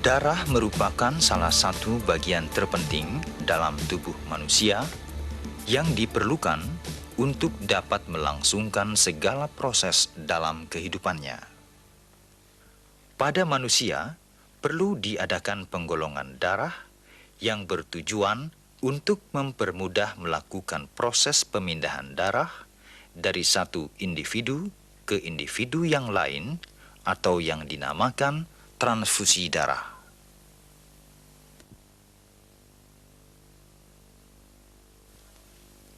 Darah merupakan salah satu bagian terpenting dalam tubuh manusia yang diperlukan untuk dapat melangsungkan segala proses dalam kehidupannya. Pada manusia, perlu diadakan penggolongan darah yang bertujuan untuk mempermudah melakukan proses pemindahan darah dari satu individu ke individu yang lain atau yang dinamakan transfusi darah.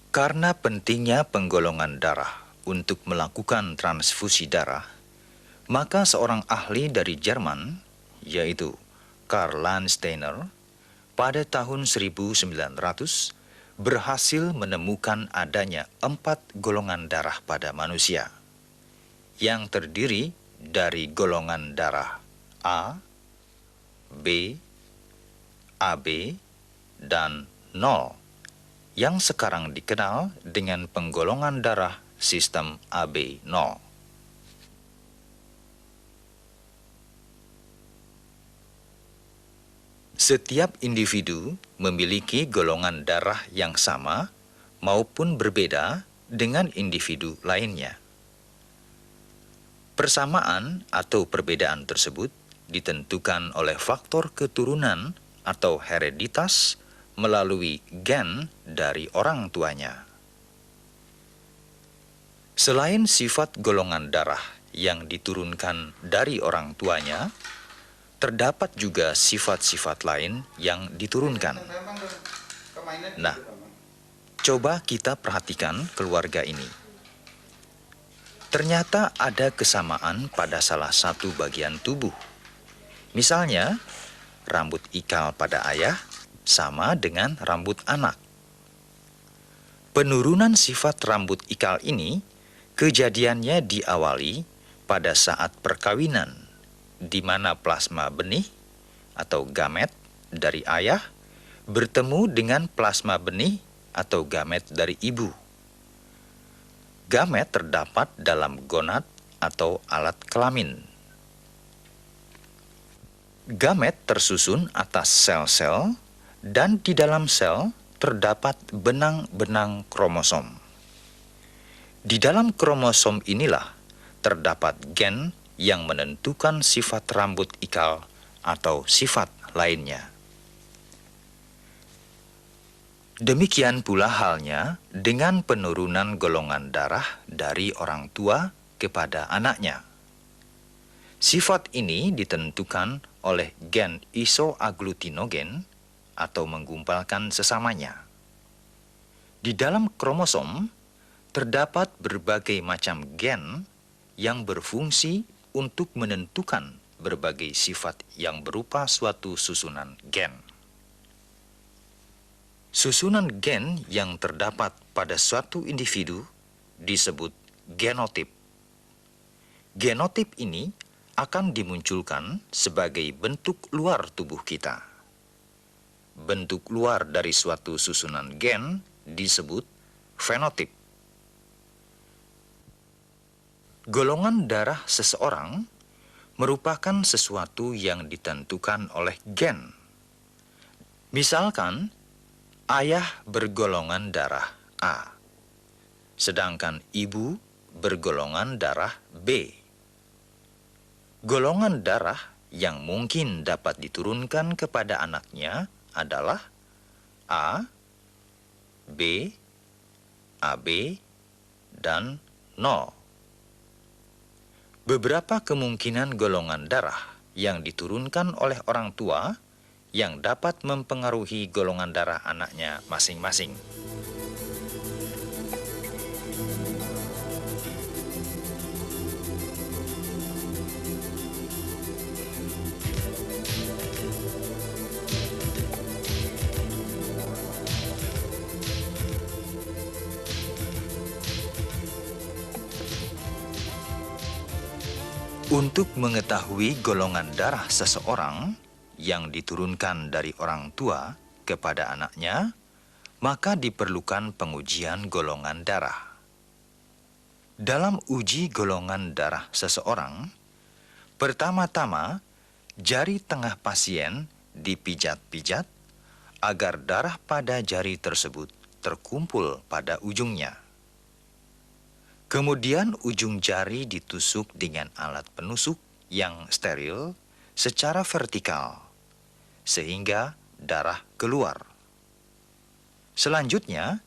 Karena pentingnya penggolongan darah untuk melakukan transfusi darah, maka seorang ahli dari Jerman, yaitu Karl Landsteiner, pada tahun 1900 berhasil menemukan adanya 4 golongan darah pada manusia, yang terdiri dari golongan darah A, B, AB, dan 0, yang sekarang dikenal dengan penggolongan darah sistem AB0. Setiap individu memiliki golongan darah yang sama maupun berbeda dengan individu lainnya. Persamaan atau perbedaan tersebut ditentukan oleh faktor keturunan atau hereditas melalui gen dari orang tuanya. Selain sifat golongan darah yang diturunkan dari orang tuanya, terdapat juga sifat-sifat lain yang diturunkan. Nah, coba kita perhatikan keluarga ini. Ternyata ada kesamaan pada salah satu bagian tubuh. Misalnya, rambut ikal pada ayah sama dengan rambut anak. Penurunan sifat rambut ikal ini kejadiannya diawali pada saat perkawinan, di mana plasma benih atau gamet dari ayah bertemu dengan plasma benih atau gamet dari ibu. Gamet terdapat dalam gonad atau alat kelamin. Gamet tersusun atas sel-sel dan di dalam sel terdapat benang-benang kromosom. Di dalam kromosom inilah terdapat gen yang menentukan sifat rambut ikal atau sifat lainnya. Demikian pula halnya dengan penurunan golongan darah dari orang tua kepada anaknya. Sifat ini ditentukan oleh gen isoagglutinogen atau menggumpalkan sesamanya. Di dalam kromosom terdapat berbagai macam gen yang berfungsi untuk menentukan berbagai sifat yang berupa suatu susunan gen. Susunan gen yang terdapat pada suatu individu disebut genotip. Genotip ini akan dimunculkan sebagai bentuk luar tubuh kita. Bentuk luar dari suatu susunan gen disebut fenotip. Golongan darah seseorang merupakan sesuatu yang ditentukan oleh gen. Misalkan, ayah bergolongan darah A, sedangkan ibu bergolongan darah B. Golongan darah yang mungkin dapat diturunkan kepada anaknya adalah A, B, AB, dan 0. Beberapa kemungkinan golongan darah yang diturunkan oleh orang tua yang dapat mempengaruhi golongan darah anaknya masing-masing. Untuk mengetahui golongan darah seseorang yang diturunkan dari orang tua kepada anaknya, maka diperlukan pengujian golongan darah. Dalam uji golongan darah seseorang, pertama-tama Jari tengah pasien dipijat-pijat agar darah pada jari tersebut terkumpul pada ujungnya. Kemudian ujung jari ditusuk dengan alat penusuk yang steril secara vertikal, sehingga darah keluar. Selanjutnya,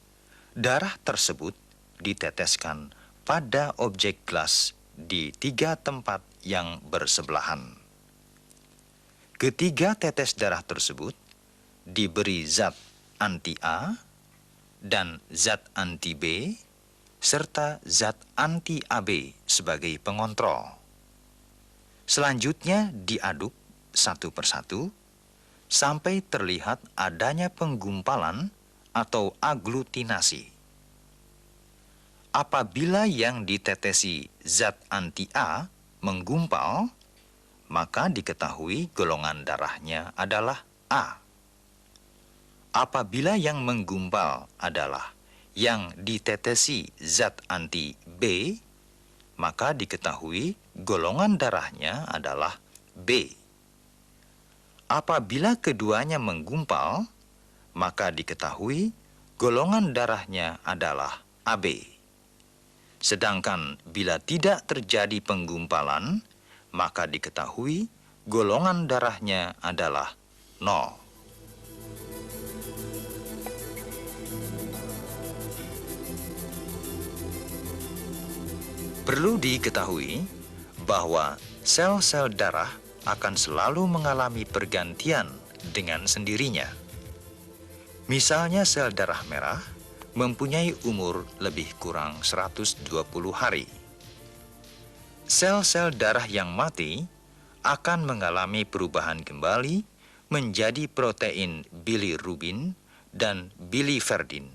darah tersebut diteteskan pada objek gelas di 3 tempat yang bersebelahan. Ketiga tetes darah tersebut diberi zat anti-A dan zat anti-B serta zat anti-AB sebagai pengontrol. Selanjutnya diaduk satu persatu sampai terlihat adanya penggumpalan atau aglutinasi. Apabila yang ditetesi zat anti-A menggumpal, maka diketahui golongan darahnya adalah A. Apabila yang menggumpal adalah yang ditetesi zat anti-B, maka diketahui golongan darahnya adalah B. Apabila keduanya menggumpal, maka diketahui golongan darahnya adalah AB. Sedangkan bila tidak terjadi penggumpalan, maka diketahui golongan darahnya adalah 0. Perlu diketahui bahwa sel-sel darah akan selalu mengalami pergantian dengan sendirinya. Misalnya sel darah merah mempunyai umur lebih kurang 120 hari. Sel-sel darah yang mati akan mengalami perubahan kembali menjadi protein bilirubin dan biliverdin.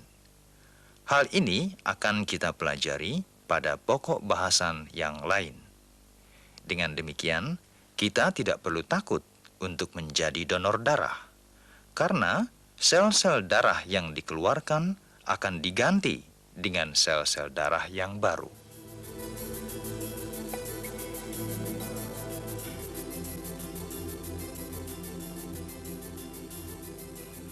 Hal ini akan kita pelajari pada pokok bahasan yang lain. Dengan demikian, kita tidak perlu takut untuk menjadi donor darah, karena sel-sel darah yang dikeluarkan akan diganti dengan sel-sel darah yang baru.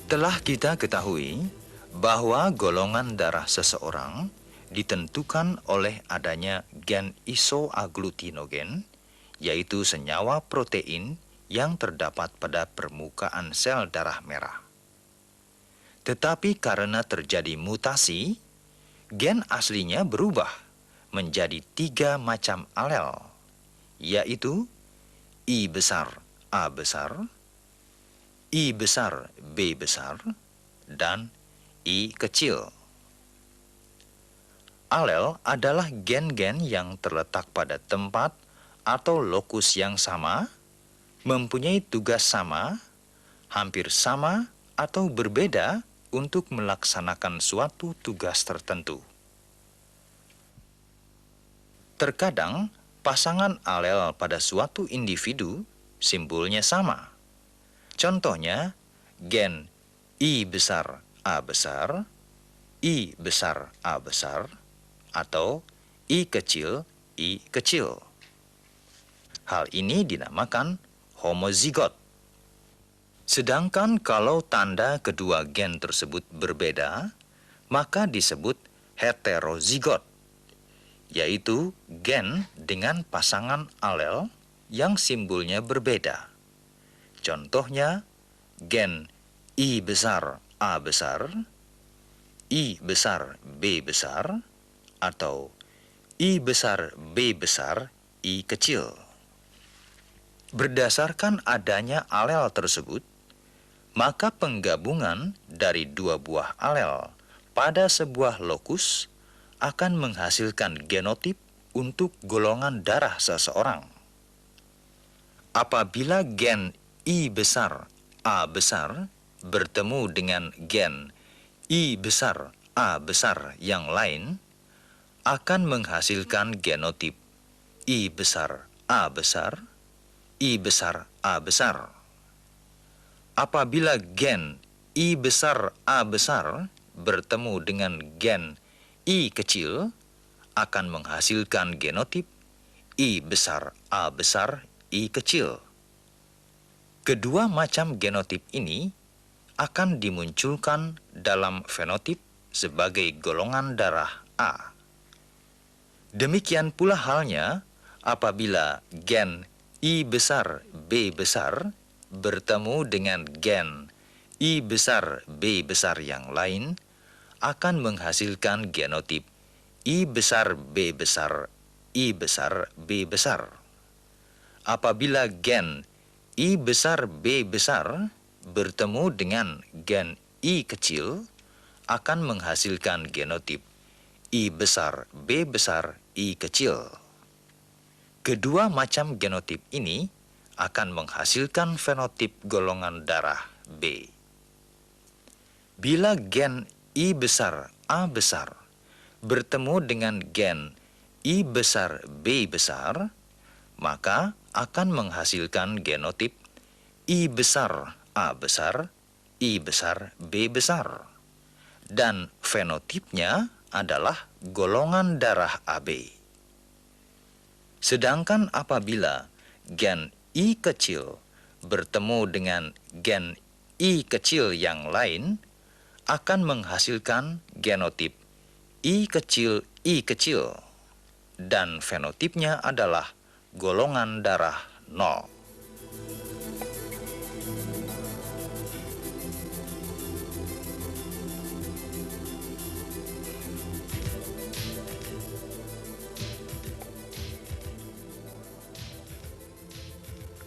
Telah kita ketahui bahwa golongan darah seseorang ditentukan oleh adanya gen isoaglutinogen, yaitu senyawa protein yang terdapat pada permukaan sel darah merah. Tetapi karena terjadi mutasi, gen aslinya berubah menjadi 3 macam alel, yaitu I besar A besar, I besar B besar, dan I kecil. Alel adalah gen-gen yang terletak pada tempat atau lokus yang sama, mempunyai tugas sama, hampir sama, atau berbeda untuk melaksanakan suatu tugas tertentu. Terkadang, pasangan alel pada suatu individu simbolnya sama. Contohnya, gen I besar A besar, I besar A besar, atau I kecil I kecil. Hal ini dinamakan homozigot. Sedangkan kalau tanda kedua gen tersebut berbeda, maka disebut heterozigot, yaitu gen dengan pasangan alel yang simbolnya berbeda. Contohnya, gen I besar A besar, I besar B besar, atau I besar B besar I kecil. Berdasarkan adanya alel tersebut, maka penggabungan dari 2 buah alel pada sebuah lokus akan menghasilkan genotip untuk golongan darah seseorang. Apabila gen I besar A besar bertemu dengan gen I besar A besar yang lain, akan menghasilkan genotip I besar A besar, I besar A besar. Apabila gen I besar A besar bertemu dengan gen I kecil, akan menghasilkan genotip I besar A besar I kecil. Kedua macam genotip ini akan dimunculkan dalam fenotip sebagai golongan darah A. Demikian pula halnya apabila gen I besar B besar bertemu dengan gen I besar B besar yang lain, akan menghasilkan genotip I besar B besar I besar B besar. Apabila gen I besar B besar bertemu dengan gen I kecil, akan menghasilkan genotip I besar B besar I kecil. Kedua macam genotip ini akan menghasilkan fenotip golongan darah B. Bila gen I besar A besar bertemu dengan gen I besar B besar, maka akan menghasilkan genotip I besar A besar, I besar B besar. Dan fenotipnya adalah golongan darah AB. Sedangkan apabila gen I kecil bertemu dengan gen I kecil yang lain, akan menghasilkan genotip I kecil dan fenotipnya adalah golongan darah 0.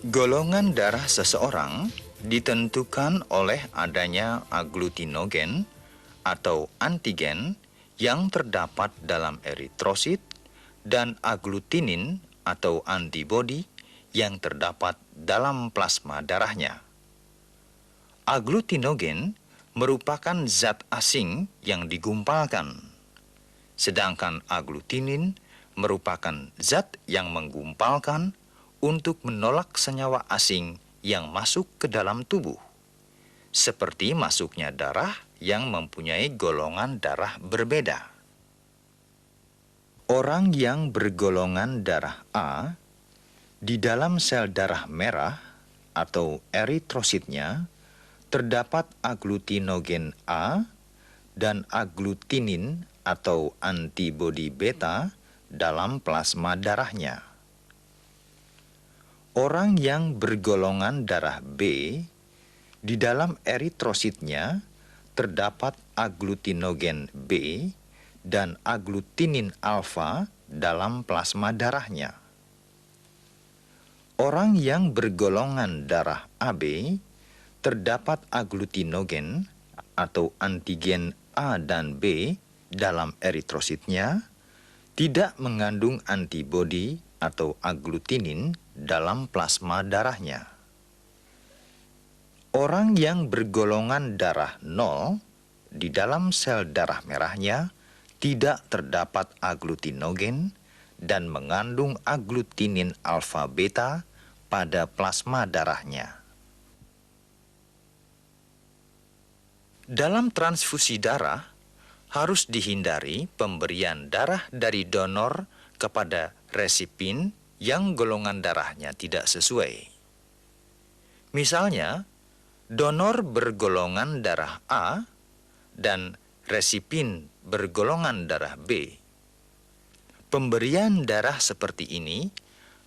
Golongan darah seseorang ditentukan oleh adanya aglutinogen atau antigen yang terdapat dalam eritrosit dan aglutinin atau antibodi yang terdapat dalam plasma darahnya. Aglutinogen merupakan zat asing yang digumpalkan, sedangkan aglutinin merupakan zat yang menggumpalkan untuk menolak senyawa asing yang masuk ke dalam tubuh, seperti masuknya darah yang mempunyai golongan darah berbeda. Orang yang bergolongan darah A, di dalam sel darah merah atau eritrositnya terdapat aglutinogen A dan aglutinin atau antibodi beta dalam plasma darahnya. Orang yang bergolongan darah B, di dalam eritrositnya terdapat aglutinogen B dan aglutinin alfa dalam plasma darahnya. Orang yang bergolongan darah AB, terdapat aglutinogen atau antigen A dan B dalam eritrositnya, tidak mengandung antibodi atau aglutinin dalam plasma darahnya. Orang yang bergolongan darah 0, di dalam sel darah merahnya tidak terdapat aglutinogen dan mengandung aglutinin alfa beta pada plasma darahnya. Dalam transfusi darah, harus dihindari pemberian darah dari donor kepada resipien yang golongan darahnya tidak sesuai. Misalnya, donor bergolongan darah A dan resipien bergolongan darah B. Pemberian darah seperti ini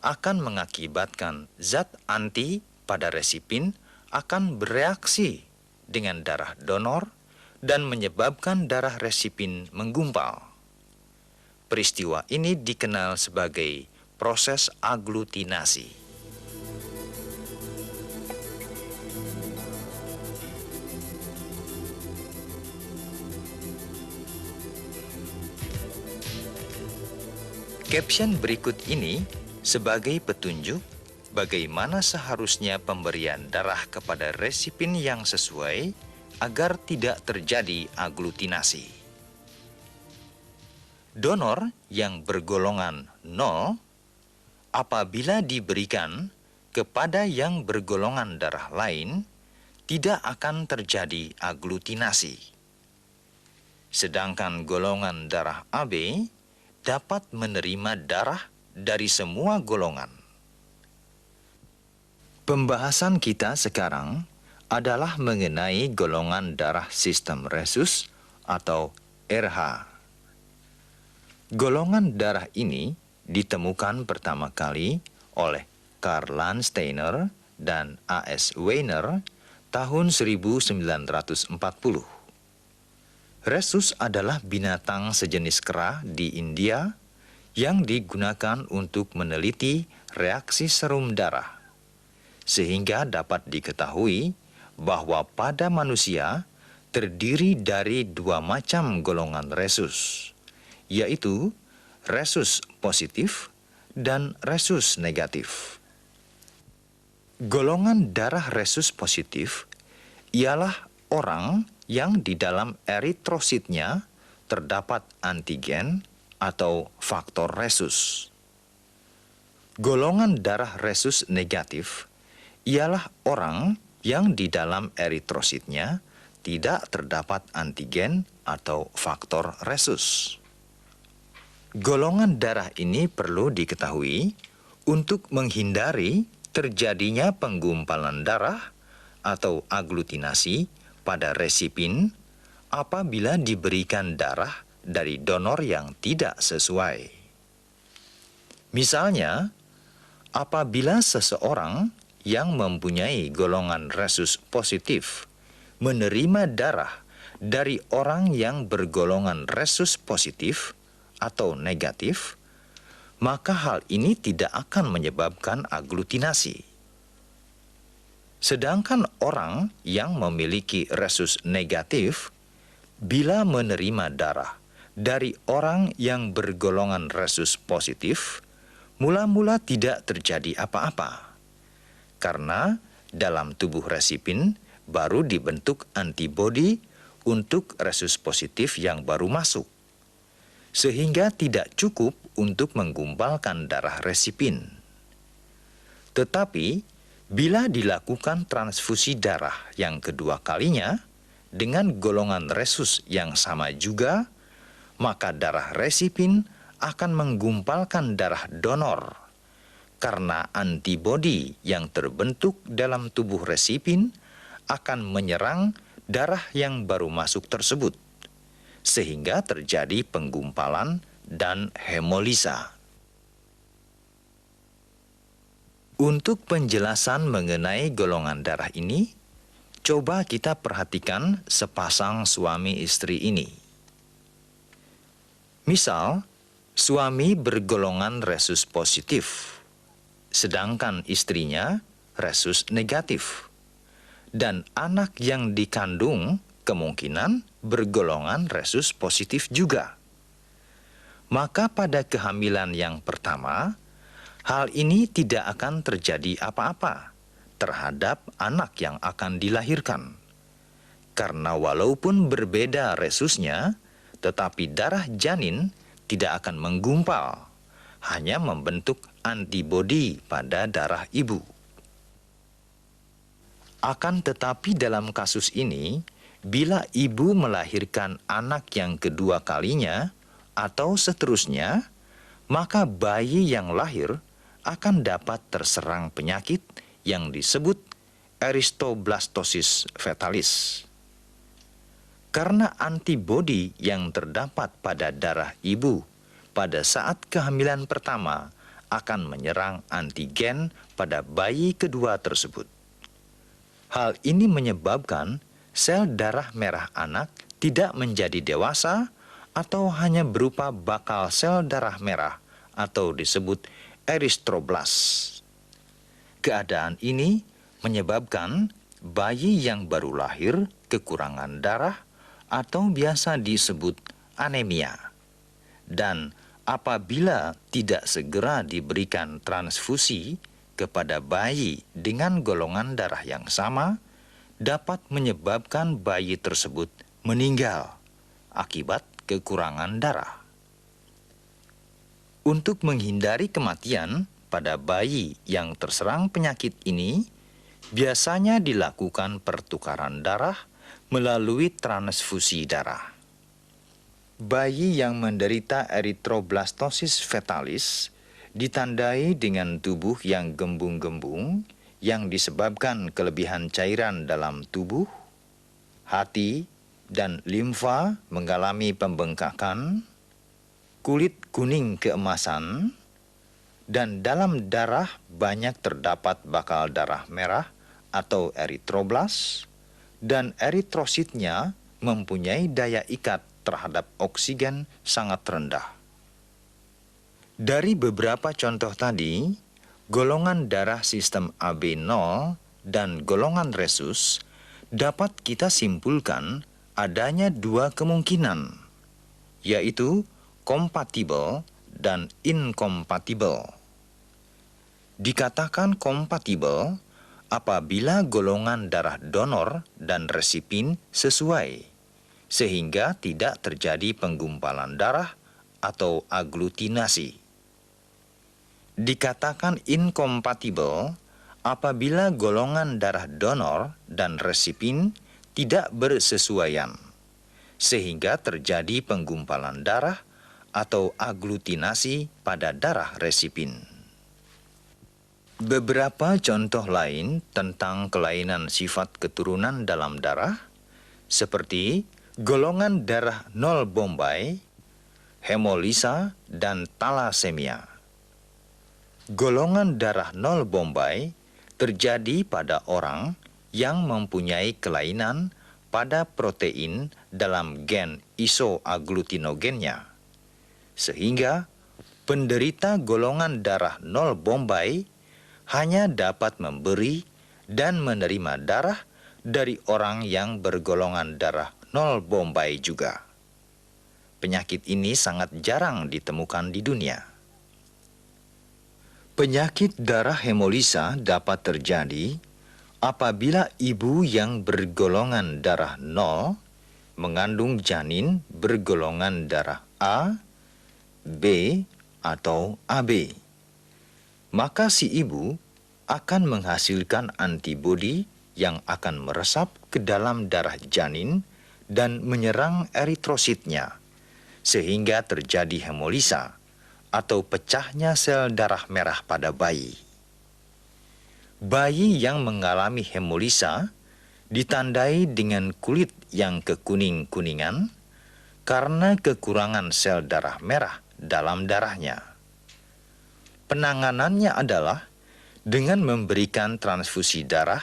akan mengakibatkan zat anti pada resipien akan bereaksi dengan darah donor dan menyebabkan darah resipien menggumpal. Peristiwa ini dikenal sebagai proses aglutinasi. Caption berikut ini sebagai petunjuk bagaimana seharusnya pemberian darah kepada resipien yang sesuai agar tidak terjadi aglutinasi. Donor yang bergolongan 0 apabila diberikan kepada yang bergolongan darah lain tidak akan terjadi aglutinasi. Sedangkan golongan darah AB dapat menerima darah dari semua golongan. Pembahasan kita sekarang adalah mengenai golongan darah sistem resus atau RH. Golongan darah ini ditemukan pertama kali oleh Karl Landsteiner dan A.S. Weiner tahun 1940. Resus adalah binatang sejenis kera di India yang digunakan untuk meneliti reaksi serum darah, sehingga dapat diketahui bahwa pada manusia terdiri dari dua macam golongan resus, yaitu resus positif dan resus negatif. Golongan darah resus positif ialah orang yang di dalam eritrositnya terdapat antigen atau faktor resus. Golongan darah resus negatif ialah orang yang di dalam eritrositnya tidak terdapat antigen atau faktor resus. Golongan darah ini perlu diketahui untuk menghindari terjadinya penggumpalan darah atau aglutinasi pada resipin apabila diberikan darah dari donor yang tidak sesuai. Misalnya, apabila seseorang yang mempunyai golongan resus positif menerima darah dari orang yang bergolongan resus positif atau negatif, maka hal ini tidak akan menyebabkan aglutinasi. Sedangkan orang yang memiliki resus negatif, bila menerima darah dari orang yang bergolongan resus positif, mula-mula tidak terjadi apa-apa. Karena dalam tubuh resipin baru dibentuk antibodi untuk resus positif yang baru masuk, sehingga tidak cukup untuk menggumpalkan darah resipin. Tetapi, bila dilakukan transfusi darah yang kedua kalinya dengan golongan resus yang sama juga, maka darah resipin akan menggumpalkan darah donor, karena antibodi yang terbentuk dalam tubuh resipin akan menyerang darah yang baru masuk tersebut, sehingga terjadi penggumpalan dan hemolisa. Untuk penjelasan mengenai golongan darah ini, coba kita perhatikan sepasang suami istri ini. Misal, suami bergolongan resus positif, sedangkan istrinya resus negatif, dan anak yang dikandung kemungkinan bergolongan resus positif juga. Maka pada kehamilan yang pertama, hal ini tidak akan terjadi apa-apa terhadap anak yang akan dilahirkan. Karena walaupun berbeda resusnya, tetapi darah janin tidak akan menggumpal, hanya membentuk antibodi pada darah ibu. Akan tetapi dalam kasus ini, bila ibu melahirkan anak yang kedua kalinya atau seterusnya, maka bayi yang lahir akan dapat terserang penyakit yang disebut eristoblastosis fetalis. Karena antibodi yang terdapat pada darah ibu pada saat kehamilan pertama akan menyerang antigen pada bayi kedua tersebut. Hal ini menyebabkan sel darah merah anak tidak menjadi dewasa atau hanya berupa bakal sel darah merah atau disebut eristroblas. Keadaan ini menyebabkan bayi yang baru lahir kekurangan darah atau biasa disebut anemia. Dan apabila tidak segera diberikan transfusi kepada bayi dengan golongan darah yang sama, dapat menyebabkan bayi tersebut meninggal akibat kekurangan darah. Untuk menghindari kematian pada bayi yang terserang penyakit ini, biasanya dilakukan pertukaran darah melalui transfusi darah. Bayi yang menderita eritroblastosis fetalis ditandai dengan tubuh yang gembung-gembung, yang disebabkan kelebihan cairan dalam tubuh, hati, dan limfa mengalami pembengkakan, kulit kuning keemasan, dan dalam darah banyak terdapat bakal darah merah atau eritroblas, dan eritrositnya mempunyai daya ikat terhadap oksigen sangat rendah. Dari beberapa contoh tadi, golongan darah sistem AB0 dan golongan resus dapat kita simpulkan adanya dua kemungkinan, yaitu kompatibel dan inkompatibel. Dikatakan kompatibel apabila golongan darah donor dan resipien sesuai, sehingga tidak terjadi penggumpalan darah atau aglutinasi. Dikatakan inkompatibel apabila golongan darah donor dan resipien tidak bersesuaian, sehingga terjadi penggumpalan darah atau aglutinasi pada darah resipien. Beberapa contoh lain tentang kelainan sifat keturunan dalam darah, seperti golongan darah 0 Bombay, hemolisa, dan talasemia. Golongan darah 0 Bombay terjadi pada orang yang mempunyai kelainan pada protein dalam gen isoaglutinogennya, sehingga penderita golongan darah 0 Bombay hanya dapat memberi dan menerima darah dari orang yang bergolongan darah 0 Bombay juga. Penyakit ini sangat jarang ditemukan di dunia. Penyakit darah hemolisa dapat terjadi apabila ibu yang bergolongan darah 0 mengandung janin bergolongan darah A, B, atau AB. Maka si ibu akan menghasilkan antibodi yang akan meresap ke dalam darah janin dan menyerang eritrositnya, sehingga terjadi hemolisa atau pecahnya sel darah merah pada bayi. Bayi yang mengalami hemolisa ditandai dengan kulit yang kekuning-kuningan karena kekurangan sel darah merah dalam darahnya. Penanganannya adalah dengan memberikan transfusi darah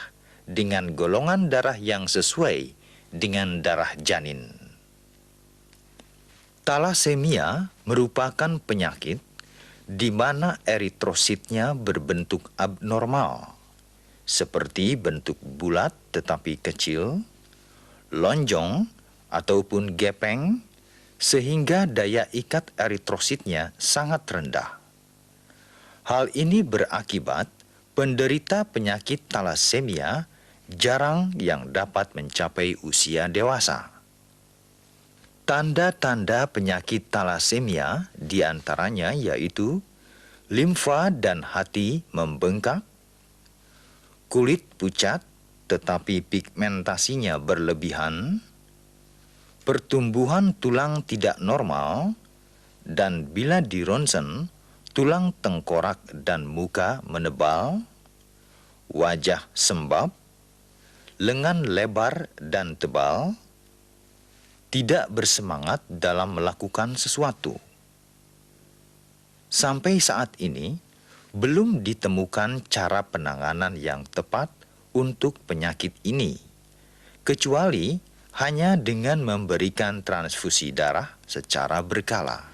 dengan golongan darah yang sesuai dengan darah janin. Talasemia merupakan penyakit di mana eritrositnya berbentuk abnormal, seperti bentuk bulat tetapi kecil, lonjong ataupun gepeng, sehingga daya ikat eritrositnya sangat rendah. Hal ini berakibat penderita penyakit talasemia jarang yang dapat mencapai usia dewasa. Tanda-tanda penyakit talasemia diantaranya yaitu limfa dan hati membengkak, kulit pucat tetapi pigmentasinya berlebihan, pertumbuhan tulang tidak normal, dan bila di ronsen, tulang tengkorak dan muka menebal, wajah sembab, lengan lebar dan tebal, tidak bersemangat dalam melakukan sesuatu. Sampai saat ini, belum ditemukan cara penanganan yang tepat untuk penyakit ini, kecuali hanya dengan memberikan transfusi darah secara berkala.